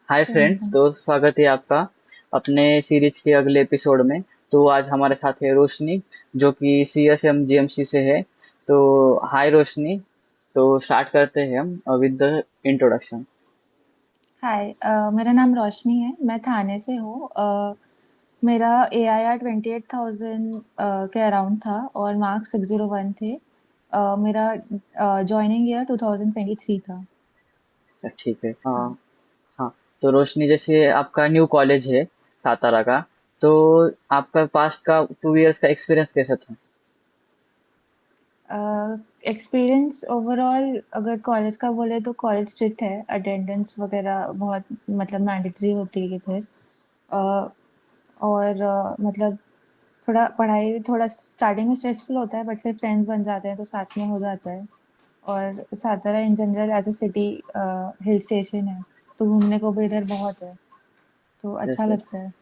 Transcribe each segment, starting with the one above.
Hi friends, हम्म। तो स्वागत है आपका अपने सीरीज के अगले एपिसोड में। तो आज हमारे साथ है रोशनी, जो कि CSM GMC से है। तो हाय रोशनी। तो स्टार्ट करते हैं हम विद द इंट्रोडक्शन। हाय, मेरा नाम रोशनी है। मैं थाने से हूँ। मेरा AIR 28,000 के अराउंड था और मार्क्स 601 थे। मेरा जॉइनिंग ईयर 2023 था। अच्छा, ठीक है। हाँ। हाँ। हाँ। तो रोशनी, जैसे आपका न्यू कॉलेज है सातारा का, तो आपका पास्ट का 2 इयर्स का एक्सपीरियंस कैसा था? एक्सपीरियंस ओवरऑल अगर कॉलेज का बोले तो कॉलेज स्ट्रिक्ट है। अटेंडेंस वगैरह बहुत मतलब मैंडेटरी होती है इधर। अ, और मतलब थोड़ा पढ़ाई थोड़ा स्टार्टिंग में स्ट्रेसफुल होता है, बट फिर फ्रेंड्स बन जाते हैं तो साथ में हो जाता है। और Satara in general as a city hill station है, तो घूमने को भी इधर बहुत है, तो अच्छा यस, यस। लगता है।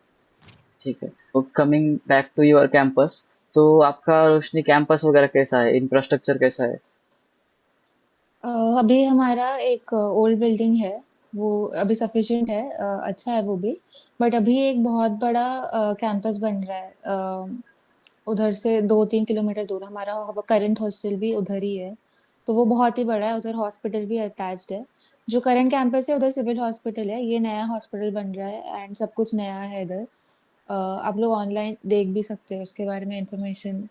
ठीक है। तो coming back to your campus, तो आपका रोशनी कैंपस वगैरह कैसा है, इंफ्रास्ट्रक्चर कैसा है? अ, अभी हमारा एक ओल्ड बिल्डिंग है, वो अभी सफिशिएंट है, अच्छा है वो भी। बट अभी एक बहुत बड़ा कैंपस बन रहा है। उधर से 2-3 किलोमीटर दूर हमारा करंट हॉस्टल भी उधर ही है। तो वो बहुत ही बड़ा है, उधर हॉस्पिटल भी अटैच्ड है। जो करंट कैंपस है उधर सिविल हॉस्पिटल है, ये नया हॉस्पिटल बन रहा है एंड सब कुछ नया है इधर। आप लोग ऑनलाइन देख भी सकते हो उसके बारे में इंफॉर्मेशन।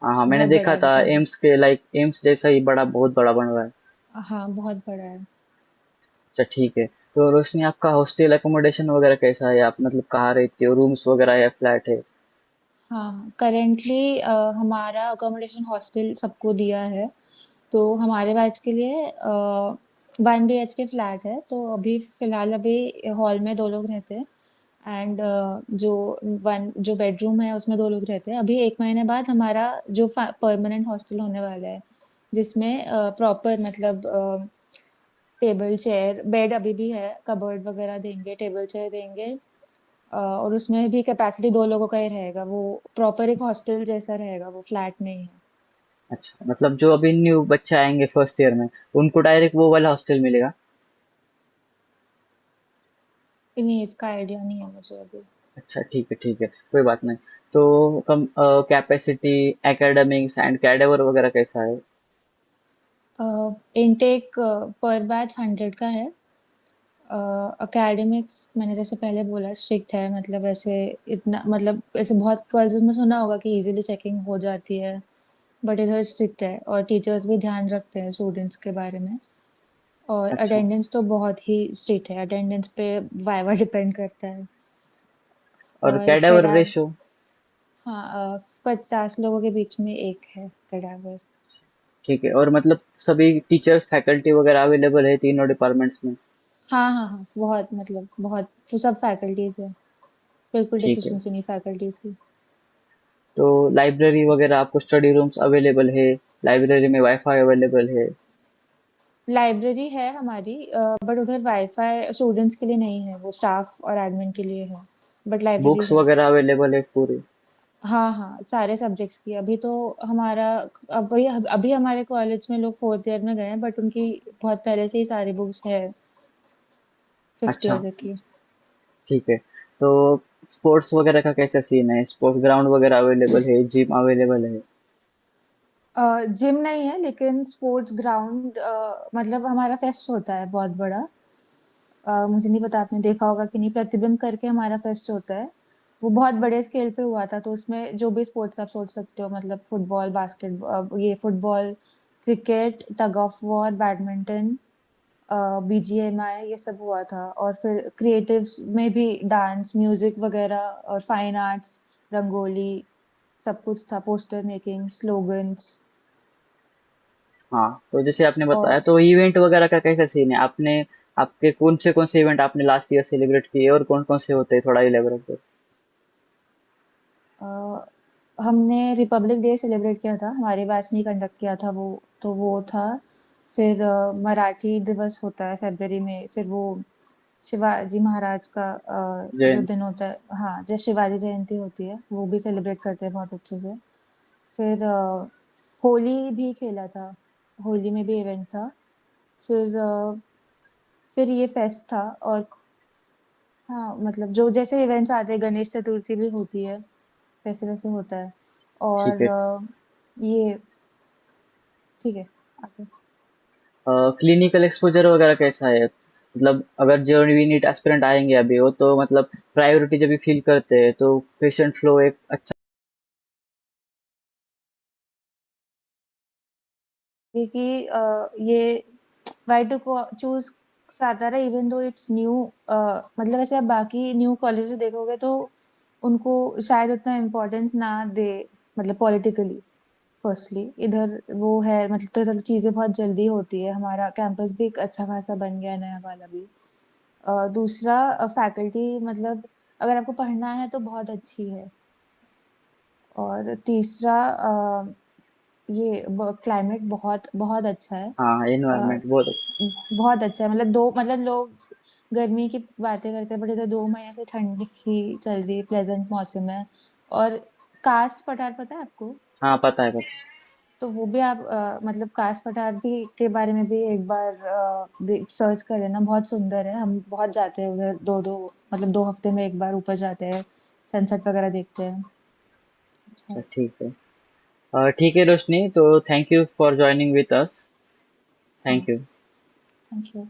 हाँ, हाँ, मैंने बहुत बड़ा देखा है था मतलब। एम्स के, लाइक एम्स जैसा ही बड़ा, बहुत बड़ा बन रहा है। हाँ, बहुत बड़ा है। अच्छा, ठीक है। तो रोशनी, आपका हॉस्टल एकोमोडेशन वगैरह कैसा है? आप मतलब कहाँ रहते हो, रूम्स वगैरह या फ्लैट है? हाँ, करेंटली हमारा अकोमोडेशन हॉस्टल सबको दिया है। तो हमारे बैच के लिए 1 BHK फ्लैट है, तो अभी फिलहाल अभी हॉल में 2 लोग रहते हैं। एंड जो जो बेडरूम है उसमें 2 लोग रहते हैं। अभी 1 महीने बाद हमारा जो परमानेंट हॉस्टल होने वाला है, जिसमें प्रॉपर मतलब टेबल चेयर बेड अभी भी है, कबर्ड वगैरह देंगे, टेबल चेयर देंगे। और उसमें भी कैपेसिटी 2 लोगों का ही रहेगा, वो प्रॉपर एक हॉस्टल जैसा रहेगा, वो फ्लैट नहीं है। अच्छा, मतलब जो अभी न्यू बच्चे आएंगे फर्स्ट ईयर में, उनको डायरेक्ट वो वाला हॉस्टल मिलेगा? नहीं, इसका आइडिया नहीं है मुझे अभी। अच्छा, ठीक है, ठीक है, कोई बात नहीं। तो कम कैपेसिटी, एकेडमिक्स एंड कैडेवर वगैरह कैसा है? इनटेक पर बैच 100 का है। एकेडमिक्स मैंने जैसे पहले बोला स्ट्रिक्ट है, मतलब ऐसे इतना मतलब ऐसे बहुत कॉलेजेस में सुना होगा कि इजीली चेकिंग हो जाती है, बट इधर स्ट्रिक्ट है और टीचर्स भी ध्यान रखते हैं स्टूडेंट्स के बारे में। और अच्छा। अटेंडेंस तो बहुत ही स्ट्रिक्ट है, अटेंडेंस पे वाइवा डिपेंड करता है। और और कैडेवर कैडाव रेशो? हाँ, 50 लोगों के बीच में एक है कैडावर। ठीक है। और मतलब सभी टीचर्स, फैकल्टी वगैरह अवेलेबल है तीनों डिपार्टमेंट्स में? हाँ हाँ हाँ, बहुत मतलब बहुत तो सब फैकल्टीज है, बिल्कुल ठीक है। डिफिशिएंसी नहीं फैकल्टीज की। तो लाइब्रेरी वगैरह, आपको स्टडी रूम्स अवेलेबल है? लाइब्रेरी में वाईफाई अवेलेबल है? लाइब्रेरी है हमारी, बट उधर वाईफाई स्टूडेंट्स के लिए नहीं है, वो स्टाफ और एडमिन के लिए है। बट लाइब्रेरी बुक्स है। वगैरह अवेलेबल है पूरी? हाँ हाँ, सारे सब्जेक्ट्स की अभी तो हमारा अभी अभी हमारे कॉलेज में लोग 4th ईयर में गए हैं, बट उनकी बहुत पहले से ही सारी बुक्स है, 5th ईयर अच्छा, तक की। ठीक है। तो स्पोर्ट्स वगैरह का कैसा सीन है? स्पोर्ट्स ग्राउंड वगैरह अवेलेबल है, जिम अवेलेबल है? जिम नहीं है लेकिन स्पोर्ट्स ग्राउंड, मतलब हमारा फेस्ट होता है बहुत बड़ा। मुझे नहीं पता आपने देखा होगा कि नहीं, प्रतिबिंब करके हमारा फेस्ट होता है। वो बहुत बड़े स्केल पे हुआ था, तो उसमें जो भी स्पोर्ट्स आप सोच सकते हो, मतलब फुटबॉल, बास्केटबॉल, ये football, cricket, tug of war, badminton, BGMI, ये सब हुआ था। और फिर क्रिएटिव्स में भी डांस, म्यूजिक वगैरह और फाइन आर्ट्स, रंगोली, सब कुछ था, पोस्टर मेकिंग, स्लोगन्स। हाँ, तो जैसे आपने बताया, और तो इवेंट वगैरह का कैसा सीन है? आपने आपके कौन से इवेंट आपने लास्ट ईयर सेलिब्रेट किए, और कौन कौन से होते हैं, थोड़ा इलेबोरेट करो। अ, हमने रिपब्लिक डे सेलिब्रेट किया था, हमारे बैच ने कंडक्ट किया था वो, तो वो था। फिर मराठी दिवस होता है फरवरी में, फिर वो शिवाजी महाराज का जो जैन। दिन होता है, हाँ, जब शिवाजी जयंती होती है वो भी सेलिब्रेट करते हैं बहुत अच्छे से। फिर होली भी खेला था, होली में भी इवेंट था। फिर फिर ये फेस्ट था। और हाँ, मतलब जो जैसे इवेंट्स आते हैं, गणेश चतुर्थी भी होती है, वैसे वैसे होता है। ठीक और है। ये ठीक है, आगे। क्लिनिकल एक्सपोजर वगैरह कैसा है? मतलब अगर जो भी नीट एस्पिरेंट आएंगे अभी, वो तो मतलब प्रायोरिटी जब भी फील करते हैं तो पेशेंट फ्लो एक अच्छा। क्योंकि ये why to choose Satara even though it's new, मतलब ऐसे आप बाकी न्यू कॉलेजेस देखोगे तो उनको शायद उतना इम्पोर्टेंस ना दे, मतलब पॉलिटिकली। फर्स्टली इधर वो है, मतलब तो इधर चीज़ें बहुत जल्दी होती है, हमारा कैंपस भी एक अच्छा खासा बन गया है, नया वाला भी। दूसरा फैकल्टी, मतलब अगर आपको पढ़ना है तो बहुत अच्छी है। और तीसरा ये क्लाइमेट बहुत बहुत अच्छा है। हाँ, अ, एनवायरनमेंट बहुत अच्छा। बहुत अच्छा है, मतलब दो, मतलब लोग गर्मी की बातें करते हैं, बट इधर 2 महीने से ठंड ही चल रही है, प्लेजेंट मौसम है। और कास पठार पता है आपको? हाँ, पता है, पता है। तो वो भी आप मतलब कास पठार भी के बारे में भी एक बार सर्च कर लेना, बहुत सुंदर है। हम बहुत जाते हैं उधर, दो दो मतलब 2 हफ्ते में एक बार ऊपर जाते हैं, सनसेट वगैरह देखते हैं। अच्छा। अच्छा, ठीक है। ठीक है रोशनी, तो thank you for joining with us. हाँ, थैंक यू। Thank you.